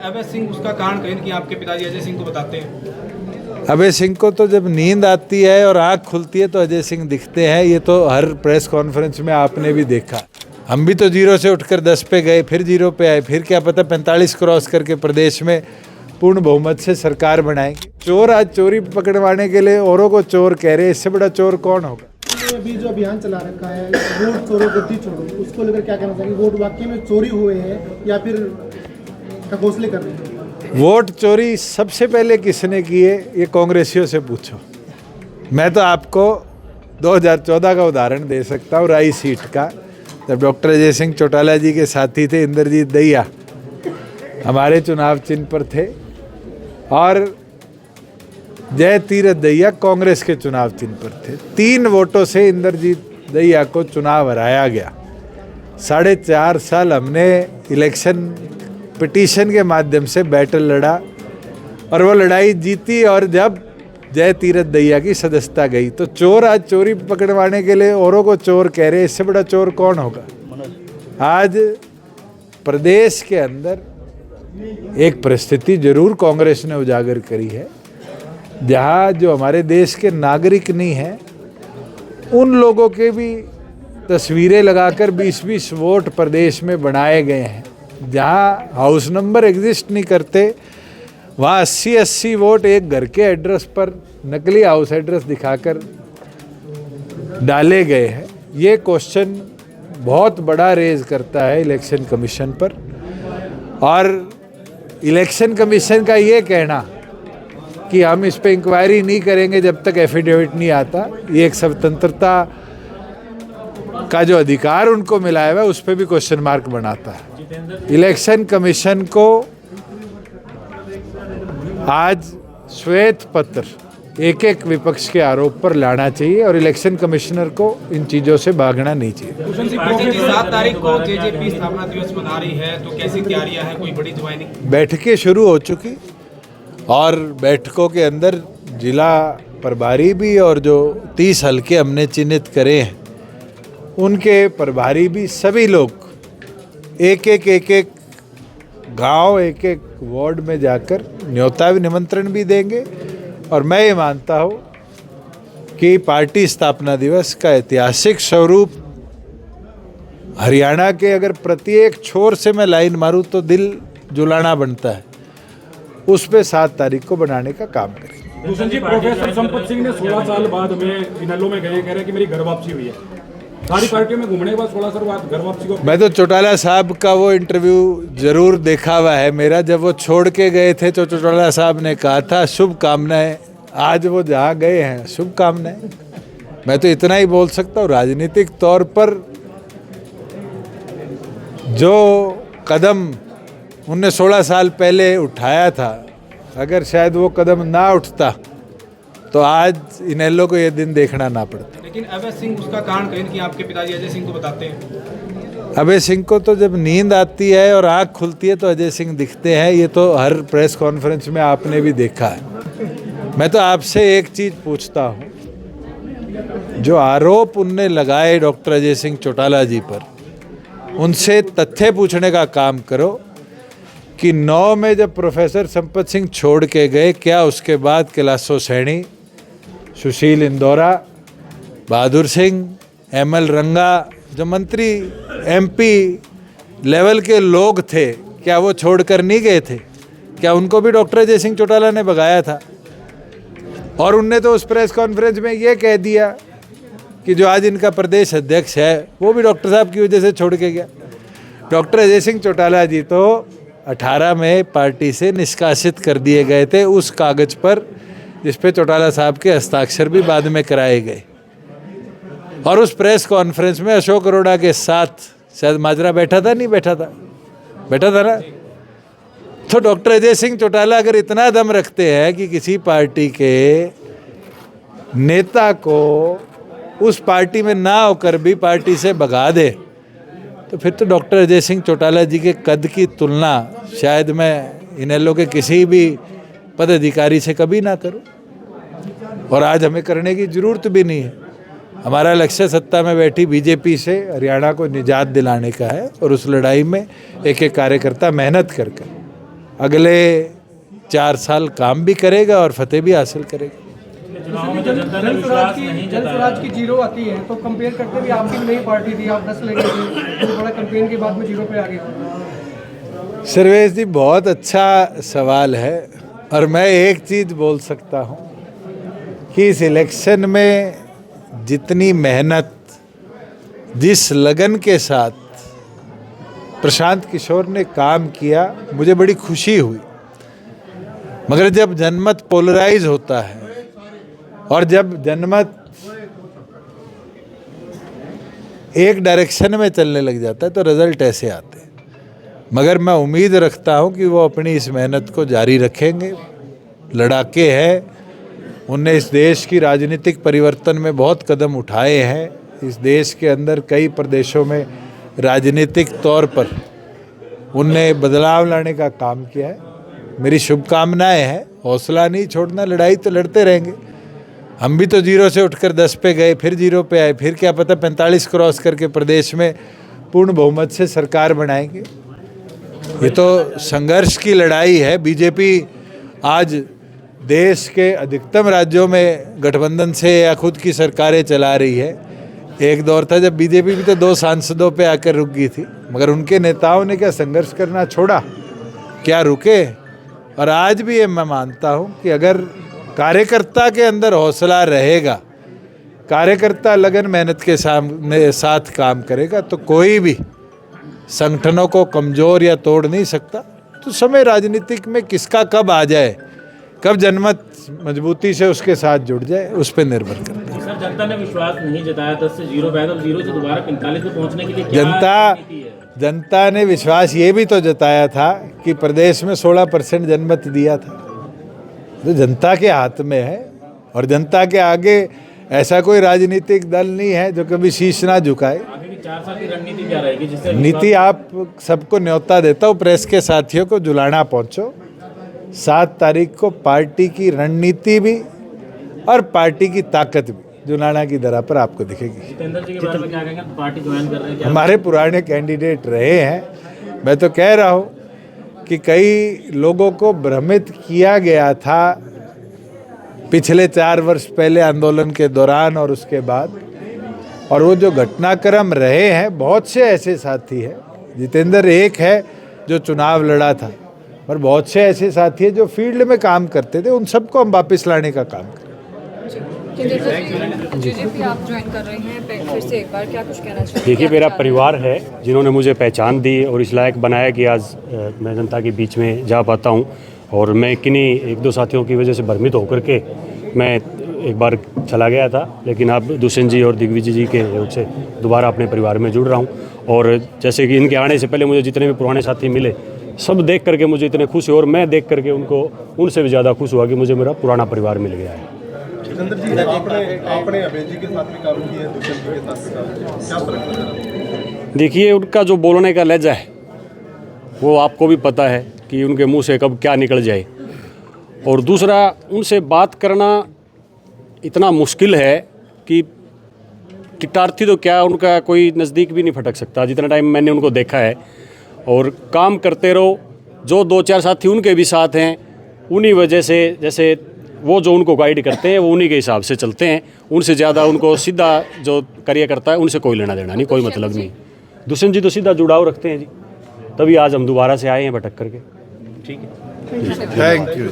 अभय सिंह उसका कारण कहें कि आपके पिताजी अजय सिंह को बताते हैं। अभय सिंह को तो जब नींद आती है और आँख खुलती है तो अजय सिंह दिखते हैं। ये तो हर प्रेस कॉन्फ्रेंस में आपने भी देखा। हम भी तो 0 से उठकर 10 पे गए, फिर 0 पे आए, फिर क्या पता 45 क्रॉस करके प्रदेश में पूर्ण बहुमत से सरकार बनाएंगे। चोर आज चोरी पकड़वाने के लिए औरों को चोर कह रहे हैं, इससे बड़ा चोर कौन होगा। अभी जो अभियान चला रखा है वोट चोरों गद्दी छोड़ो, उसको लेकर क्या कहना चाहिए? वोट वाकई में चोरी हुए हैं या फिर घोषले कर रहे हैं? वोट चोरी सबसे पहले किसने की है ये कांग्रेसियों से पूछो। मैं तो आपको 2014 का उदाहरण दे सकता हूँ, राई सीट का, जब डॉक्टर अजय सिंह चौटाला जी के साथी थे इंद्रजीत दहिया, हमारे चुनाव चिन्ह पर थे, और जय तीरथ दहिया कांग्रेस के चुनाव चिन्ह पर थे। 3 वोटों से इंद्रजीत दहिया को चुनाव हराया गया। 4.5 साल हमने इलेक्शन पिटीशन के माध्यम से बैटल लड़ा और वो लड़ाई जीती, और जब जय तीरथ दहिया की सदस्यता गई तो चोर आज चोरी पकड़वाने के लिए औरों को चोर कह रहे हैं, इससे बड़ा चोर कौन होगा। आज प्रदेश के अंदर एक परिस्थिति जरूर कांग्रेस ने उजागर करी है, जहाँ जो हमारे देश के नागरिक नहीं हैं उन लोगों के भी तस्वीरें लगाकर 20-20 वोट प्रदेश में बनाए गए हैं। जहाँ हाउस नंबर एग्जिस्ट नहीं करते वहाँ 80-80 वोट एक घर के एड्रेस पर नकली हाउस एड्रेस दिखाकर डाले गए हैं। ये क्वेश्चन बहुत बड़ा रेज करता है इलेक्शन कमीशन पर, और इलेक्शन कमीशन का ये कहना कि हम इस पे इंक्वायरी नहीं करेंगे जब तक एफिडेविट नहीं आता, ये एक स्वतंत्रता का जो अधिकार उनको मिला है उस पर भी क्वेश्चन मार्क बनाता है। इलेक्शन कमीशन को आज श्वेत पत्र एक विपक्ष के आरोप पर लाना चाहिए और इलेक्शन कमिश्नर को इन चीजों से भागना नहीं चाहिए। 7 तारीख को जेजेपी स्थापना दिवस मना रही है, तो कैसी तैयारियां हैं? कोई बड़ी ज्वाइनिंग? बैठकें शुरू हो चुकी और बैठकों के अंदर जिला प्रभारी भी और जो 30 हल्के हमने चिन्हित करे हैं उनके प्रभारी भी, सभी लोग एक गांव एक वार्ड में जाकर न्योता भी निमंत्रण भी देंगे। और मैं ये मानता हूँ कि पार्टी स्थापना दिवस का ऐतिहासिक स्वरूप हरियाणा के अगर प्रत्येक छोर से मैं लाइन मारूं तो दिल जुलाना बनता है, उस पे 7 तारीख को बनाने का काम करेंगे। भूषण जी, प्रोफेसर संपत सिंह ने 16 साल बाद में इनेलो में गए, कह रहे कि मेरी घर वापसी हुई है। सारी पार्टियों में घूमने के बाद 16 साल बाद घर वापसी को। मैं तो चौटाला साहब का वो इंटरव्यू जरूर देखा हुआ है मेरा, जब वो छोड़ के गए थे तो चौटाला साहब ने कहा था शुभकामनाएं। आज वो जहाँ गए हैं शुभकामनाएं। मैं तो इतना ही बोल सकता हूँ, राजनीतिक तौर पर जो कदम उनने 16 साल पहले उठाया था, अगर शायद वो कदम ना उठता तो आज इनेलो को ये दिन देखना ना पड़ता। लेकिन अभय सिंह उसका कारण कहें कि आपके पिताजी अजय सिंह को बताते हैं। अभय सिंह को तो जब नींद आती है और आँख खुलती है तो अजय सिंह दिखते हैं। ये तो हर प्रेस कॉन्फ्रेंस में आपने भी देखा है। मैं तो आपसे एक चीज़ पूछता हूँ, जो आरोप उनने लगाए डॉक्टर अजय सिंह चौटाला जी पर, उनसे तथ्य पूछने का काम करो कि 9 में जब प्रोफेसर संपत सिंह छोड़ के गए, क्या उसके बाद कैलाशो सैनी, सुशील इंदौरा, बहादुर सिंह, ML रंगा, जो मंत्री MP लेवल के लोग थे, क्या वो छोड़कर नहीं गए थे? क्या उनको भी डॉक्टर अजय सिंह चौटाला ने भगाया था? और उनने तो उस प्रेस कॉन्फ्रेंस में ये कह दिया कि जो आज इनका प्रदेश अध्यक्ष है वो भी डॉक्टर साहब की वजह से छोड़ के गया। डॉक्टर अजय सिंह चौटाला जी तो 18 में पार्टी से निष्कासित कर दिए गए थे, उस कागज पर जिस पे चौटाला साहब के हस्ताक्षर भी बाद में कराए गए। और उस प्रेस कॉन्फ्रेंस में अशोक अरोड़ा के साथ शायद माजरा बैठा था, नहीं बैठा था? बैठा था ना? तो डॉक्टर अजय सिंह चौटाला अगर इतना दम रखते हैं कि किसी पार्टी के नेता को उस पार्टी में ना होकर भी पार्टी से भगा दे, तो फिर तो डॉक्टर अजय सिंह चौटाला जी के कद की तुलना शायद मैं इनेलो के किसी भी पदाधिकारी से कभी ना करूं, और आज हमें करने की जरूरत भी नहीं है। हमारा लक्ष्य सत्ता में बैठी बीजेपी से हरियाणा को निजात दिलाने का है, और उस लड़ाई में एक एक कार्यकर्ता मेहनत कर अगले 4 साल काम भी करेगा और फतेह भी हासिल करेगा। जनस्वराज की जीरो आती है तो कंपेयर करते हुए आपकी भी नई पार्टी थी, आप 10 ले गए थे, तो बड़ा कंपेन के बाद में जीरो पे आ गए। सर्वेश जी, बहुत अच्छा सवाल है और मैं एक चीज़ बोल सकता हूँ कि इस इलेक्शन में जितनी मेहनत, जिस लगन के साथ प्रशांत किशोर ने काम किया, मुझे बड़ी खुशी हुई। मगर जब जनमत पोलराइज होता है और जब जनमत एक डायरेक्शन में चलने लग जाता है तो रिजल्ट ऐसे आते हैं। मगर मैं उम्मीद रखता हूं कि वो अपनी इस मेहनत को जारी रखेंगे। लड़ाके हैं, उनने इस देश की राजनीतिक परिवर्तन में बहुत कदम उठाए हैं। इस देश के अंदर कई प्रदेशों में राजनीतिक तौर पर उनने बदलाव लाने का काम किया है। मेरी शुभकामनाएं हैं, हौसला नहीं छोड़ना, लड़ाई तो लड़ते रहेंगे। हम भी तो 0 से उठकर 10 पे गए, फिर 0 पे आए, फिर क्या पता 45 क्रॉस करके प्रदेश में पूर्ण बहुमत से सरकार बनाएंगे। ये तो संघर्ष की लड़ाई है। बीजेपी आज देश के अधिकतम राज्यों में गठबंधन से या खुद की सरकारें चला रही है। एक दौर था जब बीजेपी भी तो 2 सांसदों पे आकर रुक गई थी, मगर उनके नेताओं ने क्या संघर्ष करना छोड़ा? क्या रुके? और आज भी ये मैं मानता हूँ कि अगर कार्यकर्ता के अंदर हौसला रहेगा, कार्यकर्ता लगन मेहनत के साथ काम करेगा, तो कोई भी संगठनों को कमज़ोर या तोड़ नहीं सकता। तो समय राजनीतिक में किसका कब आ जाए, कब जनमत मजबूती से उसके साथ जुड़ जाए, उस पर निर्भर करता है। सर, जनता ने विश्वास नहीं जताया 10 से 0 पे, तो 0 से दोबारा 45 पे पहुंचने के लिए क्या जनता ने विश्वास ये भी तो जताया था कि प्रदेश में 16% जनमत दिया था। तो जनता के हाथ में है और जनता के आगे ऐसा कोई राजनीतिक दल नहीं है जो कभी शीश ना झुकाए। आगे की 4 साल की रणनीति क्या रहेगी? जिससे नीति आप सबको न्योता देता हूँ, प्रेस के साथियों को जुलाना पहुँचो। 7 तारीख को पार्टी की रणनीति भी और पार्टी की ताकत भी जुलाना की दरा पर आपको दिखेगी। जितेंद्र जी के बारे में क्या कहेंगे? पार्टी ज्वाइन कर रहे हैं क्या? हमारे पुराने कैंडिडेट रहे हैं। मैं तो कह रहा हूँ कि कई लोगों को भ्रमित किया गया था पिछले 4 वर्ष पहले आंदोलन के दौरान और उसके बाद, और वो जो घटनाक्रम रहे हैं, बहुत से ऐसे साथी हैं। जितेंद्र एक है जो चुनाव लड़ा था, और बहुत से ऐसे साथी हैं जो फील्ड में काम करते थे। उन सबको हम वापस लाने का काम करें। बीजेपी आप ज्वाइन कर रहे हैं फिर से एक बार, क्या कुछ कहना चाहिए? देखिए, मेरा परिवार है जिन्होंने मुझे पहचान दी और इस लायक बनाया कि आज मैं जनता के बीच में जा पाता हूं। और मैं किन्हीं 1-2 साथियों की वजह से भ्रमित होकर के मैं एक बार चला गया था, लेकिन अब दुष्यंत जी और दिग्विजय जी के योग से दोबारा अपने परिवार में जुड़ रहा हूँ। और जैसे कि इनके आने से पहले मुझे जितने भी पुराने साथी मिले, सब देख करके मुझे इतने खुश हुए और मैं देख करके उनसे भी ज़्यादा खुश हुआ कि मुझे मेरा पुराना परिवार मिल गया है। जितेंद्र जी, आपने अभय जी के साथ भी काम किया है, दुष्यंत जी के साथ क्या फर्क है? देखिए, उनका जो बोलने का लहजा है वो आपको भी पता है कि उनके मुंह से कब क्या निकल जाए। और दूसरा, उनसे बात करना इतना मुश्किल है कि किटार्थी तो क्या, उनका कोई नज़दीक भी नहीं फटक सकता जितना टाइम मैंने उनको देखा है। और काम करते रहो। जो 2-4 साथी उनके भी साथ हैं, उन्हीं वजह से, जैसे वो जो उनको गाइड करते हैं वो उन्हीं के हिसाब से चलते हैं। उनसे ज़्यादा उनको सीधा जो कार्य करता है उनसे कोई लेना देना नहीं, कोई मतलब नहीं। दुष्यंत जी तो सीधा जुड़ाव रखते हैं जी, तभी आज हम दोबारा से आए हैं भटक करके। ठीक है, थैंक यू।